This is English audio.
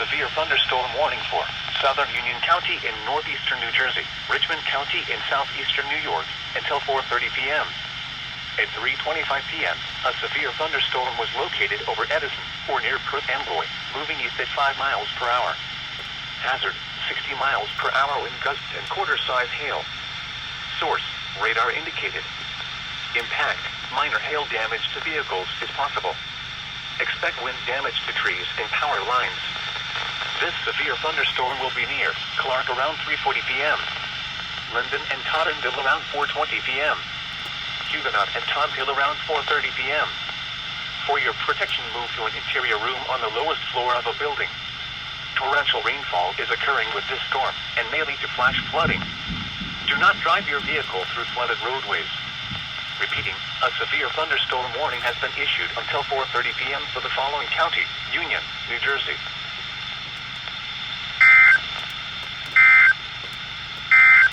severe thunderstorm warning for southern Union County in northeastern New Jersey, Richmond County in southeastern New York, until 4:30 p.m. At 3:25 p.m., a severe thunderstorm was located over Edison, or near Perth Amboy, moving east at 5 miles per hour. Hazard, 60 miles per hour wind gusts and quarter-size hail. Source, radar indicated. Impact, minor hail damage to vehicles is possible. Expect wind damage to trees and power lines. This severe thunderstorm will be near Clark around 3:40 p.m. Linden and Tottenville around 4:20 p.m. Huguenot and Todd Hill around 4:30 p.m. For your protection, move to an interior room on the lowest floor of a building. Torrential rainfall is occurring with this storm and may lead to flash flooding. Do not drive your vehicle through flooded roadways. Repeating, a severe thunderstorm warning has been issued until 4:30 p.m. for the following county: Union, New Jersey,